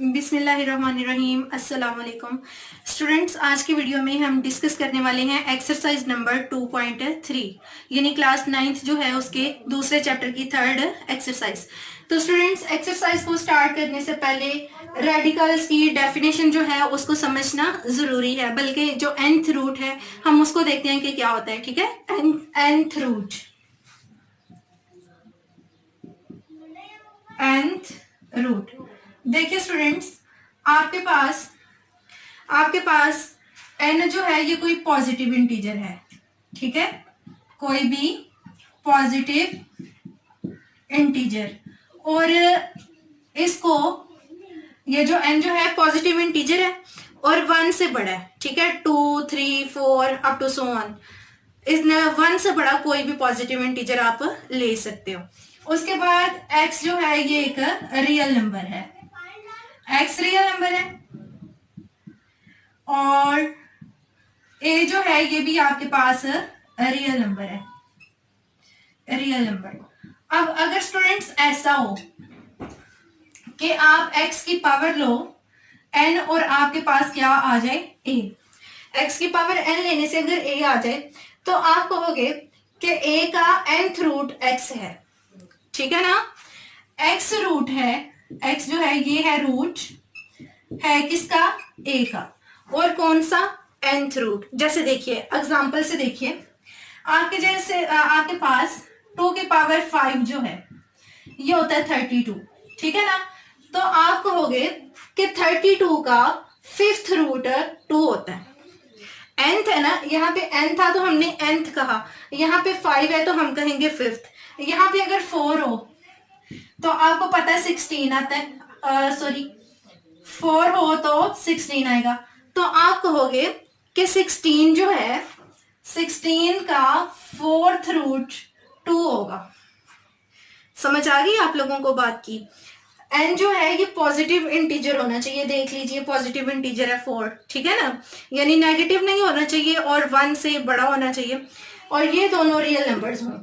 बिस्मिल्लाहिर्रहमानिर्रहीम। अस्सलाम वालेकुम स्टूडेंट्स, आज की वीडियो में हम डिस्कस करने वाले हैं एक्सरसाइज नंबर 2.3 यानी क्लास 9th जो है उसके दूसरे चैप्टर की थर्ड एक्सरसाइज। तो स्टूडेंट्स, एक्सरसाइज को स्टार्ट करने से पहले रेडिकल्स की डेफिनेशन जो है उसको समझना जरूरी है, बल्कि जो nth रूट है हम उसको देखते हैं कि क्या होता है। ठीक है, nth रूट, nth रूट। देखिए स्टूडेंट्स, आपके पास n जो है ये कोई पॉजिटिव इंटीजर है। ठीक है, कोई भी पॉजिटिव इंटीजर, और इसको, ये जो n जो है पॉजिटिव इंटीजर है और 1 से बड़ा है। ठीक है, 2, 3, 4 अप टू सो ऑन। इस 1 से बड़ा कोई भी पॉजिटिव इंटीजर आप ले सकते हो। उसके बाद x जो है ये एक रियल नंबर है, x रियल नंबर है, और a जो है ये भी आपके पास रियल नंबर है, रियल नंबर। अब अगर स्टूडेंट्स ऐसा हो कि आप x की पावर लो n और आपके पास क्या आ जाए, a, x की पावर n लेने से अगर a आ जाए तो आप कहोगे कि a का nth रूट x है। ठीक है ना, x रूट है, x जो है ये है रूट है किसका, a का। और कौन सा, nth रूट। जैसे देखिए एग्जांपल से देखिए, आपके पास 2 की पावर 5 जो है ये होता है 32। ठीक है ना, तो आप कहोगे कि 32 का 5th रूट 2 होता है। nth है ना, यहाँ पे n था तो हमने nth कहा, यहाँ पे 5 है तो हम कहेंगे 5th। यहाँ पे अगर 4 हो तो आपको पता है 16 आता है, सॉरी 4 हो तो 16 आएगा। तो आप कहोगे कि 16 जो है, 16 का 4th रूट 2 होगा। समझ आ गई आप लोगों को बात की। n जो है ये पॉजिटिव इंटीजर होना चाहिए, देख लीजिए पॉजिटिव इंटीजर है 4। ठीक है ना, यानी नेगेटिव नहीं होना चाहिए और 1 से बड़ा होना चाहिए, और ये दोनों रियल नंबर्स हों।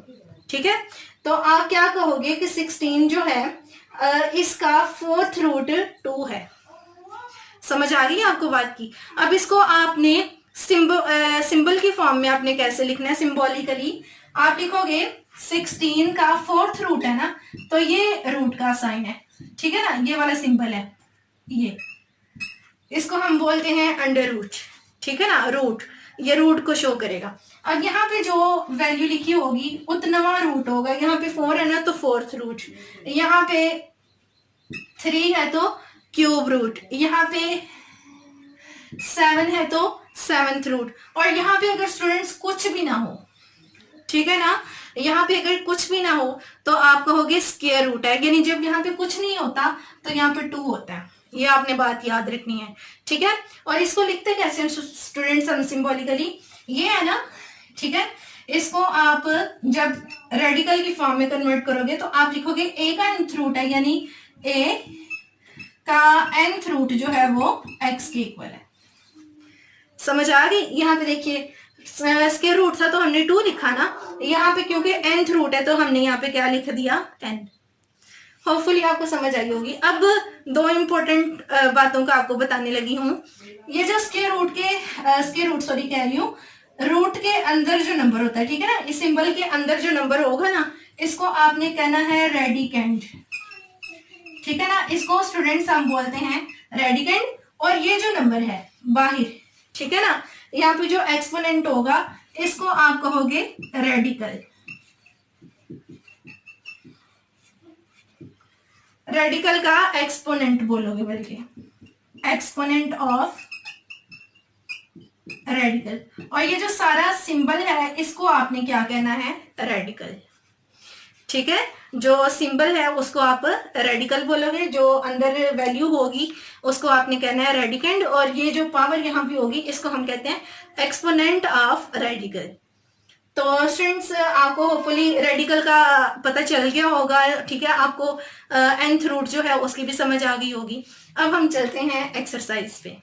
ठीक है, तो आप क्या कहोगे कि 16 जो है इसका 4th रूट 2 है। समझ आ रही है आपको बात की। अब इसको आपने सिंबल की फॉर्म में आपने कैसे लिखना है, सिंबॉलिकली आप लिखोगे 16 का 4th रूट है ना, तो ये रूट का साइन है। ठीक है ना, ये वाला सिंबल है, ये इसको हम बोलते हैं अंडर रूट। ठीक है ना, रूट, ये रूट को शो करेगा। अब यहाँ पे जो वैल्यू लिखी होगी उतनवा रूट होगा। यहाँ पे 4 है ना तो 4th रूट, यहाँ पे 3 है तो क्यूब रूट, यहाँ पे 7 है तो 7th रूट, और यहाँ पे अगर स्टूडेंट्स कुछ भी ना हो, ठीक है ना, यहाँ पे अगर कुछ भी ना हो तो आप कहोगे स्क्वायर रूट है, यानी जब यहाँ पे कुछ नहीं होता तो यहाँ पे 2 होता है। ये आपने बात याद रखनी है। ठीक है, और इसको लिखते कैसे हैं स्टूडेंट्स हम सिंबॉलिकली, ये है ना। ठीक है, इसको आप जब रेडिकल की फॉर्म में कन्वर्ट करोगे तो आप लिखोगे a का nth रूट है, यानी a का nth रूट जो है वो x के इक्वल है। समझ आ गई। यहाँ पे देखिए स्क्वायर रूट था तो हमने 2 लिखा ना, यहाँ पे क्योंकि nth रूट है तो हमने यहाँ पे क्या लिख दिया, n। होपफुली आपको समझ आई होगी। अब 2 इंपॉर्टेंट बातों का आपको बताने लगी हूँ। ये जो स्क्वायर रूट सॉरी कह रही हूँ, रूट के अंदर जो नंबर होता है, ठीक है ना, इस सिंबल के अंदर जो नंबर होगा ना, इसको आपने कहना है रेडिकेंड। ठीक है ना, इसको स्टूडेंट्स हम बोलते हैं रेडिकेंड। और ये जो नंबर है बाहर, ठीक है ना, यहाँ पे जो एक्सपोनेंट होगा इसको आप कहोगे रेडिकल। रेडिकल का एक्सपोनेंट बोलोगे, बल्कि एक्सपोनेंट ऑफ रेडिकल। और ये जो सारा सिंबल है इसको आपने क्या कहना है, रेडिकल। ठीक है, जो सिंबल है उसको आप रेडिकल बोलोगे, जो अंदर वैल्यू होगी उसको आपने कहना है रेडिकेंड, और ये जो पावर यहाँ पे होगी इसको हम कहते हैं एक्सपोनेंट ऑफ रेडिकल। तो स्टूडेंट्स, आपको होपफुली रेडिकल का पता चल गया होगा। ठीक है, आपको nth रूट जो है उसकी भी समझ आ गई होगी। अब हम चलते हैं एक्सरसाइज पे।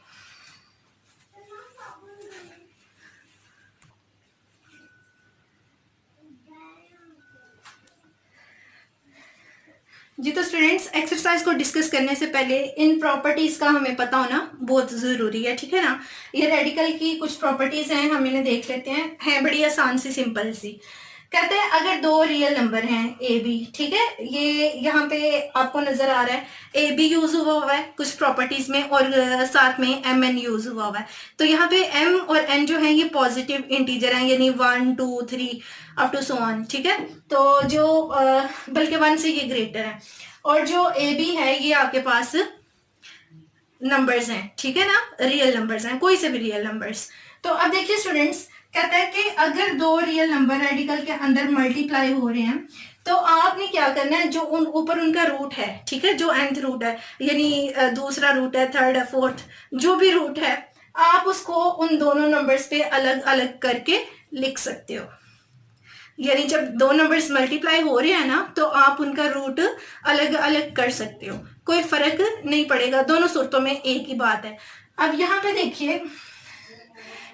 जी तो स्टूडेंट्स, एक्सरसाइज को डिस्कस करने से पहले इन प्रॉपर्टीज का हमें पता होना बहुत जरूरी है, ठीक है ना। ये रेडिकल की कुछ प्रॉपर्टीज हैं, हम इन्हें देख लेते हैं। है बड़ी आसान सी, सिंपल सी। कहते हैं अगर दो रियल नंबर हैं ए बी, ठीक है, ये यहाँ पे आपको नजर आ रहा है ए बी यूज हुआ है कुछ प्रॉपर्टीज में, और साथ में एम एन यूज हुआ है। तो यहाँ पे एम और एन जो है ये पॉजिटिव इंटीजर हैं, यानी 1 2 3 अप टू सो ऑन, ठीक है। तो जो बल्कि 1 से ये ग्रेटर है। और जो ए बी है ये आपके पास नंबर्स हैं, ठीक है ना, रियल नंबर्स हैं, कोई से भी रियल नंबर्स। तो अब देखिए स्टूडेंट्स, कहता है कि अगर दो रियल नंबर रेडिकल के अंदर मल्टीप्लाई हो रहे हैं तो आपने क्या करना है, जो ऊपर उनका रूट है, ठीक है, जो nth रूट है, यानी दूसरा रूट है, थर्ड है, फोर्थ, जो भी रूट है, आप उसको उन दोनों नंबर्स पे अलग अलग करके लिख सकते हो। यानी जब दो नंबर्स मल्टीप्लाई हो रहे हैं ना, तो आप उनका रूट अलग अलग कर सकते हो, कोई फर्क नहीं पड़ेगा, दोनों सूरतों में एक ही बात है। अब यहाँ पे देखिए,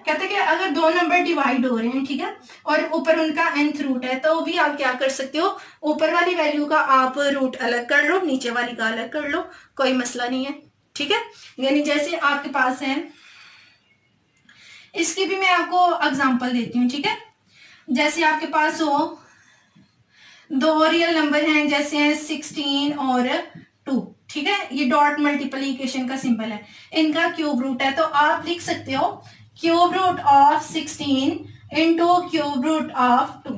कहते हैं कि अगर दो नंबर डिवाइड हो रहे हैं, ठीक है, और ऊपर उनका nth रूट है, तो भी आप क्या कर सकते हो, ऊपर वाली वैल्यू का आप रूट अलग कर लो, नीचे वाली का अलग कर लो, कोई मसला नहीं है, ठीक है। यानी जैसे आपके पास है, इसकी भी मैं आपको एग्जांपल देती हूँ, ठीक है। जैसे आपके पास हो दो रियल नंबर हैं, जैसे हैं 16 और 2, ठीक है, ये डॉट मल्टीप्लीकेशन का सिंबल है, इनका क्यूब रूट है, तो आप लिख सकते हो cube root of 16 into cube root of 2,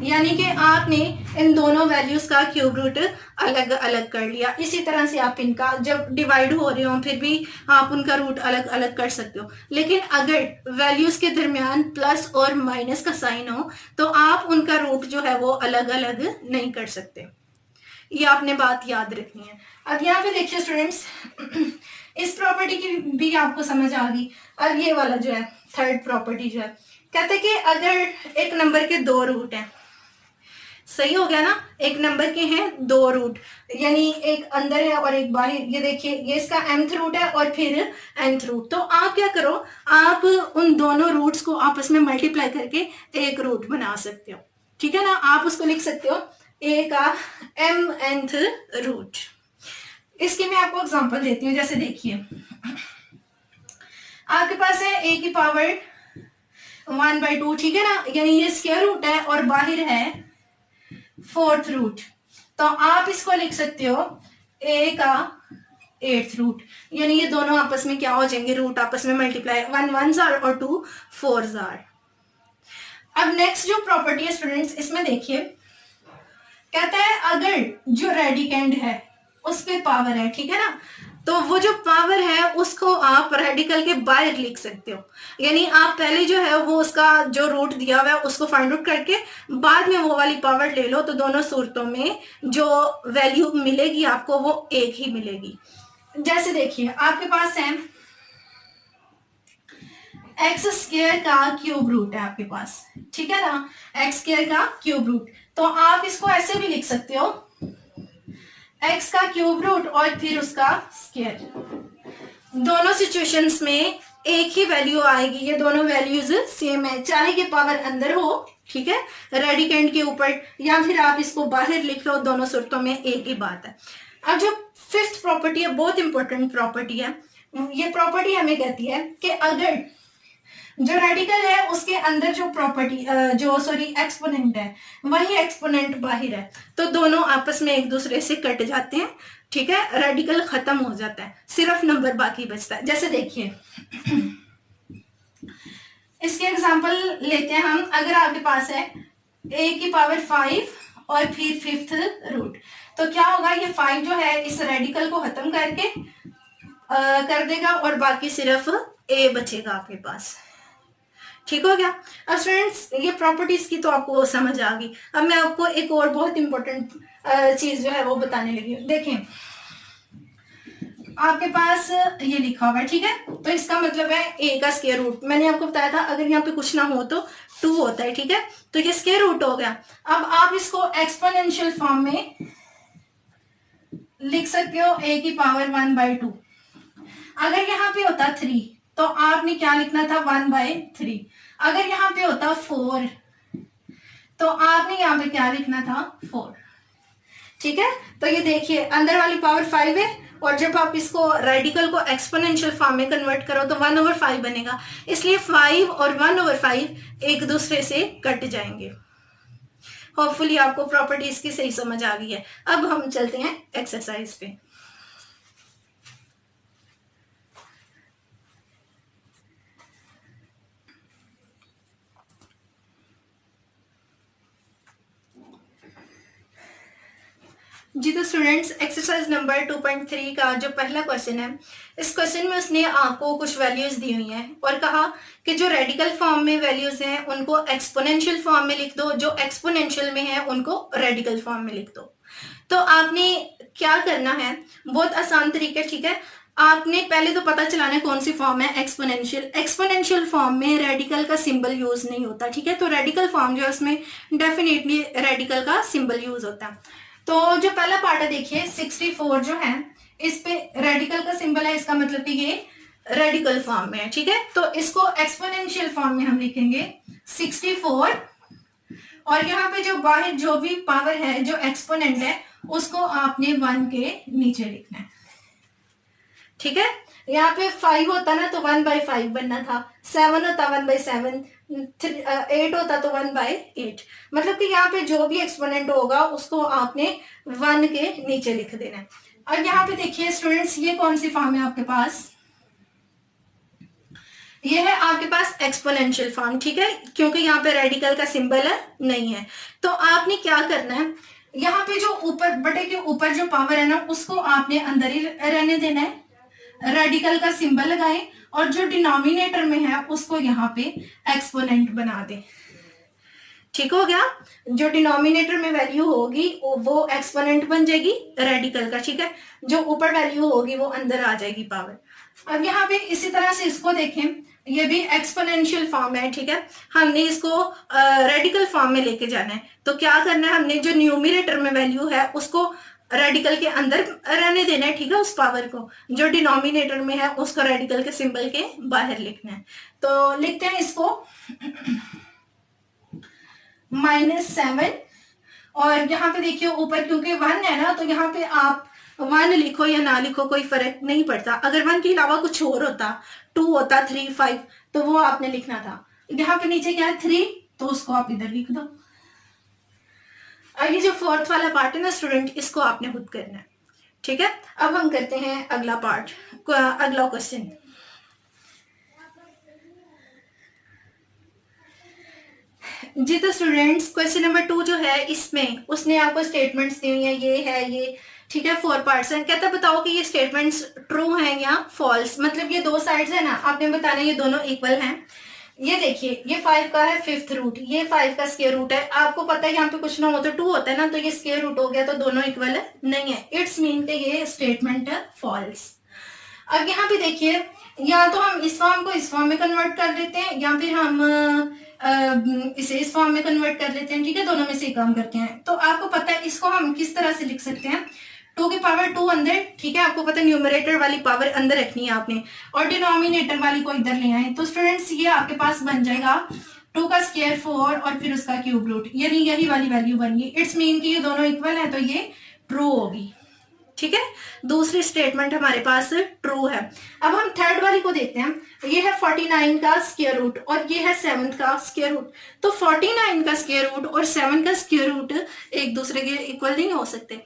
यानी कि आपने इन दोनों वैल्यूज का क्यूब रूट अलग अलग कर लिया। इसी तरह से आप इनका जब डिवाइड हो रहे हो फिर भी आप उनका रूट अलग अलग कर सकते हो, लेकिन अगर वैल्यूज के दरमियान प्लस और माइनस का साइन हो तो आप उनका रूट जो है वो अलग अलग नहीं कर सकते। ये आपने बात याद रखनी है। अब यहाँ पे देखिए स्टूडेंट्स, इस प्रॉपर्टी की भी आपको समझ आ गई। अब ये वाला जो है थर्ड प्रॉपर्टी जो है, कहते हैं कि अगर एक नंबर के दो रूट हैं, सही हो गया ना, एक नंबर के हैं दो रूट, यानी एक अंदर है और एक बाहर। ये देखिए, ये इसका mth रूट है और फिर nth रूट। तो आप क्या करो, आप उन दोनों रूट्स को आपस में मल्टीप्लाई करके एक रूट बना सकते हो, ठीक है ना। आप उसको लिख सकते हो a का mnth रूट। इसकी मैं आपको एग्जांपल देती हूँ। जैसे देखिए, आपके पास है a की पावर 1/2, ठीक है ना, यानी ये स्क्वायर रूट है और बाहर है फोर्थ रूट। तो आप इसको लिख सकते हो a का 8th रूट, यानी ये दोनों आपस में क्या हो जाएंगे, रूट आपस में मल्टीप्लाई, 1 1 और 2 4 जार। अब नेक्स्ट जो प्रॉपर्टी है स्टूडेंट्स, इसमें देखिए, कहता है अगर जो रेडिकेंड है उस पे पावर है, ठीक है ना, तो वो जो पावर है उसको आप रेडिकल के बाहर लिख सकते हो। यानी आप पहले जो है वो उसका जो रूट दिया हुआ है उसको फाइंड आउट करके बाद में वो वाली पावर ले लो, तो दोनों सूरतों में जो वैल्यू मिलेगी आपको वो एक ही मिलेगी। जैसे देखिए, आपके पास है एक्स स्क्वायर का क्यूब रूट है आपके पास, ठीक है ना, एक्स स्क्वायर का क्यूब रूट। तो आप इसको ऐसे भी लिख सकते हो, एक्स का क्यूब रूट और फिर उसका स्क्वायर। दोनों सिचुएशंस में एक ही वैल्यू आएगी, ये दोनों वैल्यूज सेम है, चाहे कि पावर अंदर हो, ठीक है, रेडिकेंड के ऊपर, या फिर आप इसको बाहर लिख लो, दोनों सूरतों में एक ही बात है। अब जो फिफ्थ प्रॉपर्टी है, बहुत इंपॉर्टेंट प्रॉपर्टी है। ये प्रॉपर्टी हमें कहती है कि अगर जो रेडिकल है उसके अंदर जो प्रॉपर्टी जो सॉरी एक्सपोनेंट है वही एक्सपोनेंट बाहर है, तो दोनों आपस में एक दूसरे से कट जाते हैं, ठीक है, रेडिकल खत्म हो जाता है, सिर्फ नंबर बाकी बचता है। जैसे देखिए, इसके एग्जांपल लेते हैं हम। अगर आपके पास है a की पावर 5 और फिर 5th रूट, तो क्या होगा, ये 5 जो है इस रेडिकल को खत्म करके कर देगा और बाकी सिर्फ a बचेगा आपके पास, ठीक हो गया। अब स्टूडेंट्स, ये प्रॉपर्टीज की तो आपको समझ आ गई। अब मैं आपको एक और बहुत इंपॉर्टेंट चीज जो है वो बताने लगी हूँ। देखें, आपके पास ये लिखा हुआ है, ठीक है, तो इसका मतलब है a का स्क्वायर रूट। मैंने आपको बताया था अगर यहाँ पे कुछ ना हो तो 2 होता है, ठीक है, तो ये स्क्वायर रूट हो गया। अब आप इसको एक्सपोनेंशियल फॉर्म में लिख सकते हो a की पावर 1/2। अगर यहाँ पे होता 3 तो आपने क्या लिखना था, 1/3। अगर यहाँ पे होता 4 तो आपने यहाँ पे क्या लिखना था, 4, ठीक है, तो ये देखिए अंदर वाली पावर 5 है, और जब आप इसको रेडिकल को एक्सपोनेंशियल फॉर्म में कन्वर्ट करो तो 1/5 बनेगा, इसलिए 5 और 1/5 एक दूसरे से कट जाएंगे। होपफुली आपको प्रॉपर्टीज की सही समझ आ गई है। अब हम चलते हैं एक्सरसाइज पे। जी तो स्टूडेंट्स, एक्सरसाइज नंबर 2.3 का जो पहला क्वेश्चन है, इस क्वेश्चन में उसने आपको कुछ वैल्यूज दी हुई हैं और कहा कि जो रेडिकल फॉर्म में वैल्यूज हैं उनको एक्सपोनेंशियल फॉर्म में लिख दो, जो एक्सपोनेंशियल में है उनको रेडिकल फॉर्म में लिख दो। तो आपने क्या करना है, बहुत आसान तरीका, ठीक है। आपने पहले तो पता चलाना है कौन सी फॉर्म है एक्सपोनेंशियल। एक्सपोनेंशियल फॉर्म में रेडिकल का सिंबल यूज नहीं होता, ठीक है। तो रेडिकल फॉर्म जो है उसमें डेफिनेटली रेडिकल का सिंबल यूज होता है। तो जो पहला पार्ट है देखिए 64 जो है, इस पे रेडिकल का सिंबल है, इसका मतलब कि ये रेडिकल फॉर्म में है, ठीक है। तो इसको एक्सपोनेंशियल फॉर्म में हम लिखेंगे 64, और यहाँ पे जो बाहर जो भी पावर है जो एक्सपोनेंट है उसको आपने 1 के नीचे लिखना है, ठीक है। यहाँ पे 5 होता ना तो 1/5 बनना था, 7 होता 1/7, 8 होता तो 1/8, मतलब कि यहाँ पे जो भी एक्सपोनेंट होगा उसको आपने 1 के नीचे लिख देना है। और यहाँ पे देखिए स्टूडेंट्स, ये कौन सी फॉर्म है आपके पास, ये है आपके पास एक्सपोनेंशियल फॉर्म, ठीक है, क्योंकि यहाँ पे रेडिकल का सिंबल है नहीं है। तो आपने क्या करना है, यहाँ पे जो ऊपर बटे के ऊपर जो पावर है ना उसको आपने अंदर ही रहने देना है, रेडिकल का सिंबल लगाएं, और जो डिनोमिनेटर में है उसको यहाँ पे एक्सपोनेंट बना दें, ठीक हो गया। जो डिनोमिनेटर में वैल्यू होगी वो एक्सपोनेंट बन जाएगी रेडिकल का, ठीक है। जो ऊपर वैल्यू होगी वो अंदर आ जाएगी पावर। अब यहाँ पे इसी तरह से इसको देखें, ये भी एक्सपोनेंशियल फॉर्म है, ठीक है। हमने इसको रेडिकल फॉर्म में लेके जाना है, तो क्या करना है, हमने जो न्यूमिनेटर में वैल्यू है उसको रेडिकल के अंदर रहने देना है, ठीक है, उस पावर को। जो डिनोमिनेटर में है उसको रेडिकल के सिंबल के बाहर लिखना है। तो लिखते हैं इसको -7, और यहाँ पे देखिए ऊपर क्योंकि 1 है ना, तो यहाँ पे आप 1 लिखो या ना लिखो कोई फर्क नहीं पड़ता। अगर 1 के अलावा कुछ और होता, 2 होता, 3, 5, तो वो आपने लिखना था। यहाँ पे नीचे क्या है 3, तो उसको आप इधर लिख दो। और ये जो 4th वाला पार्ट है ना स्टूडेंट, इसको आपने खुद करना है, ठीक है। अब हम करते हैं अगला पार्ट, अगला क्वेश्चन। जी तो स्टूडेंट्स, क्वेश्चन नंबर 2 जो है इसमें उसने आपको स्टेटमेंट्स दी हुई है, ये है ये, ठीक है, 4 पार्ट्स हैं। कहता बताओ कि ये स्टेटमेंट्स ट्रू हैं या फॉल्स, मतलब ये 2 साइड्स है ना, आपने बताना ये दोनों इक्वल हैं। ये देखिए ये 5 का है 5th रूट, ये 5 का स्क्वायर रूट है, आपको पता है यहाँ पे कुछ ना हो तो 2 होता है ना, तो ये स्क्वायर रूट हो गया, तो दोनों इक्वल है नहीं है, इट्स मीन के ये स्टेटमेंट है फॉल्स। अब यहाँ पे देखिए, या तो हम इस फॉर्म को इस फॉर्म में कन्वर्ट कर लेते हैं, या फिर हम इसे इस फॉर्म में कन्वर्ट कर लेते हैं, ठीक है, दोनों में से काम करते हैं। तो आपको पता है इसको हम किस तरह से लिख सकते हैं, 2 की पावर 2 अंदर, ठीक है, आपको पता है न्यूमरेटर वाली पावर अंदर रखनी है आपने, और डिनोमिनेटर वाली को इधर ले आए। तो स्टूडेंट्स ये आपके पास बन जाएगा 2 का स्क्वायर 4 और फिर उसका क्यूब रूट, यानी यही वाली वैल्यू बन गई। इट्स मीन कि ये दोनों इक्वल है, तो ये ट्रू होगी, ठीक है। दूसरी स्टेटमेंट हमारे पास ट्रू है। अब हम थर्ड वाली को देखते हैं। ये है 49 का स्क्वायर रूट और ये है 7 का स्क्वायर रूट। तो 49 का स्क्वायर रूट और 7 का स्क्वायर रूट एक दूसरे के इक्वल नहीं हो सकते,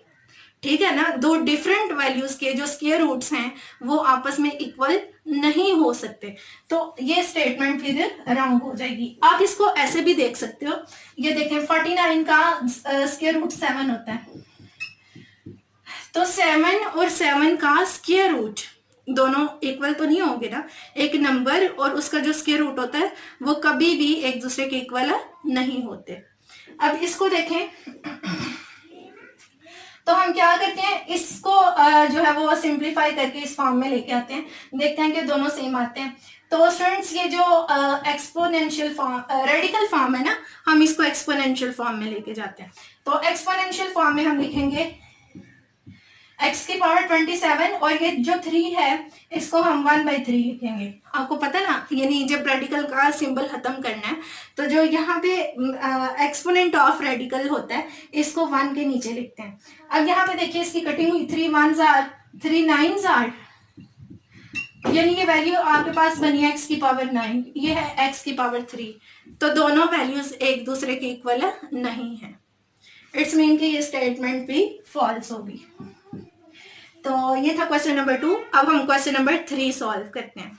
ठीक है ना। 2 डिफरेंट वैल्यूज के जो स्क्वायर रूट्स हैं वो आपस में इक्वल नहीं हो सकते, तो ये स्टेटमेंट फिर रॉन्ग हो जाएगी। आप इसको ऐसे भी देख सकते हो, ये देखें 49 का स्क्वायर रूट 7 होता है, तो 7 और 7 का स्क्वायर रूट दोनों इक्वल तो नहीं होंगे ना। एक नंबर और उसका जो स्क्वायर रूट होता है वो कभी भी एक दूसरे के इक्वल नहीं होते। अब इसको देखें, तो हम क्या करते हैं, इसको जो है वो सिंप्लीफाई करके इस फॉर्म में लेके आते हैं, देखते हैं कि दोनों सेम आते हैं। तो स्टूडेंट्स ये जो एक्सपोनेंशियल फॉर्म रेडिकल फॉर्म है ना, हम इसको एक्सपोनेंशियल फॉर्म में लेके जाते हैं। तो एक्सपोनेंशियल फॉर्म में हम लिखेंगे x की पावर 27 और ये जो 3 है इसको हम 1/3 लिखेंगे। आपको पता ना, यानी जब रेडिकल का सिंबल खत्म करना है तो जो यहाँ पे एक्सपोनेंट ऑफ रेडिकल होता है इसको 1 के नीचे लिखते हैं। अब यहाँ पे देखिए इसकी कटिंग हुई, 3 1s are 3 9s are, यानी ये वैल्यू आपके पास बनी है x की पावर 9, ये है x की पावर 3, तो दोनों वैल्यूज एक दूसरे के इक्वल नहीं है। इट्स मीन कि ये स्टेटमेंट भी फॉल्स होगी। तो ये था क्वेश्चन नंबर 2। अब हम क्वेश्चन नंबर 3 सॉल्व करते हैं।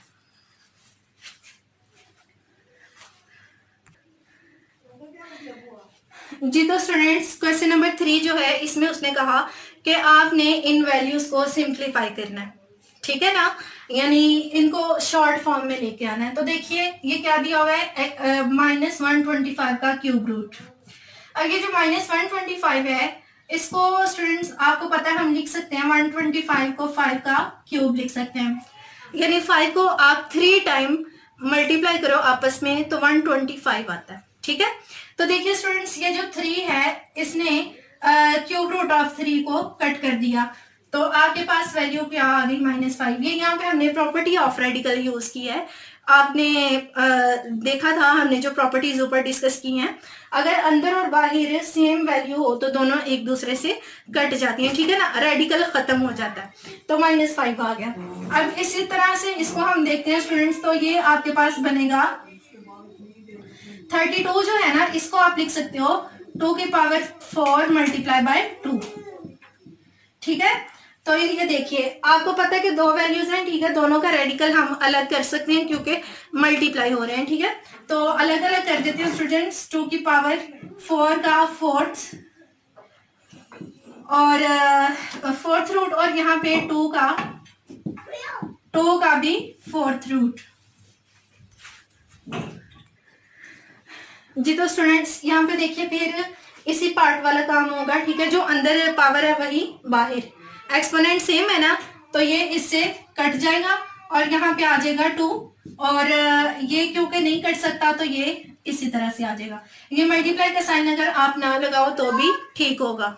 जी तो स्टूडेंट्स, क्वेश्चन नंबर 3 जो है इसमें उसने कहा कि आपने इन वैल्यूज को सिंप्लीफाई करना है, ठीक है ना, यानी इनको शॉर्ट फॉर्म में लेके आना है। तो देखिए ये क्या दिया हुआ है, -125 का क्यूब रूट। अब ये जो -125 है इसको स्टूडेंट्स आपको पता है हम लिख सकते हैं 125 को 5 का क्यूब लिख सकते हैं, यानी 5 को आप 3 टाइम मल्टीप्लाई करो आपस में तो 125 आता है, ठीक है। तो देखिए स्टूडेंट्स ये जो 3 है इसने क्यूब रूट ऑफ 3 को कट कर दिया, तो आपके पास वैल्यू क्या आ गई -5। ये यहाँ पे हमने प्रॉपर्टी ऑफ रेडिकल यूज की है। आपने देखा था हमने जो प्रॉपर्टीज ऊपर डिस्कस की हैं, अगर अंदर और बाहर सेम वैल्यू हो तो दोनों एक दूसरे से कट जाती हैं, ठीक है ना, रेडिकल खत्म हो जाता है, तो -5 आ गया। अब इसी तरह से इसको हम देखते हैं स्टूडेंट्स, तो ये आपके पास बनेगा 32 जो है ना, इसको आप लिख सकते हो 2 की पावर 4 मल्टीप्लाई बाय 2, ठीक है। तो ये देखिए आपको पता है कि दो वैल्यूज हैं, ठीक है, दोनों का रेडिकल हम अलग कर सकते हैं क्योंकि मल्टीप्लाई हो रहे हैं, ठीक है। तो अलग अलग कर देते हैं स्टूडेंट्स, 2 की पावर 4 का 4th और 4th रूट, और यहाँ पे 2 का भी 4th रूट। जी तो स्टूडेंट्स यहाँ पे देखिए फिर इसी पार्ट वाला काम होगा, ठीक है, जो अंदर पावर है वही बाहर, एक्सपोनेंट सेम है ना, तो ये इससे कट जाएगा और यहाँ पे आ जाएगा 2, और ये क्योंकि नहीं कट सकता तो ये इसी तरह से आ जाएगा। ये मल्टीप्लाई का साइन अगर आप ना लगाओ तो भी ठीक होगा।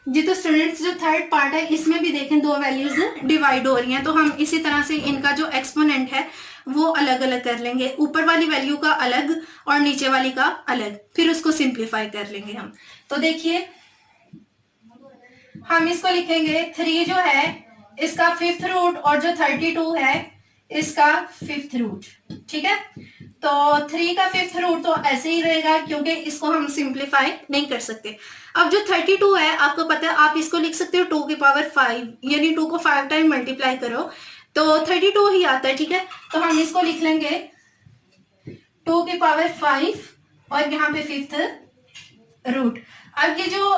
जी तो स्टूडेंट्स जो थर्ड पार्ट है इसमें भी देखें दो वैल्यूज डिवाइड हो रही हैं, तो हम इसी तरह से इनका जो एक्सपोनेंट है वो अलग अलग कर लेंगे, ऊपर वाली वैल्यू का अलग और नीचे वाली का अलग, फिर उसको सिंप्लीफाई कर लेंगे हम। तो देखिए हम इसको लिखेंगे 3 जो है इसका 5th रूट और जो 32 है इसका 5th रूट, ठीक है। तो 3 का 5th रूट तो ऐसे ही रहेगा क्योंकि इसको हम सिंप्लीफाई नहीं कर सकते। अब जो 32 है आपको पता है आप इसको लिख सकते हो 2 की पावर 5, यानी 2 को 5 टाइम मल्टीप्लाई करो तो 32 ही आता है, ठीक है। तो हम इसको लिख लेंगे 2 की पावर 5 और यहाँ पे 5th रूट। अब ये जो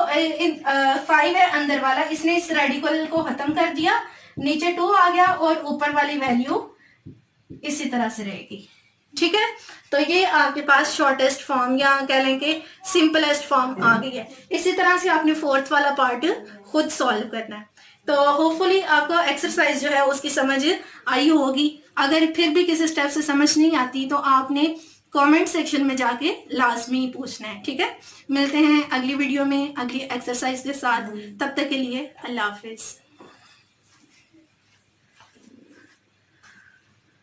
5 है अंदर वाला, इसने इस रेडिकल को खत्म कर दिया, नीचे 2 आ गया और ऊपर वाली वैल्यू इसी तरह से रहेगी, ठीक है। तो ये आपके पास शॉर्टेस्ट फॉर्म या कह लें कि सिंपलेस्ट फॉर्म आ गई है। इसी तरह से आपने 4th वाला पार्ट खुद सॉल्व करना है। तो होपफुली आपको एक्सरसाइज जो है उसकी समझ आई होगी। अगर फिर भी किसी स्टेप से समझ नहीं आती तो आपने कमेंट सेक्शन में जाके लाजमी पूछना है, ठीक है। मिलते हैं अगली वीडियो में अगली एक्सरसाइज के साथ, तब तक के लिए अल्लाह हाफिज।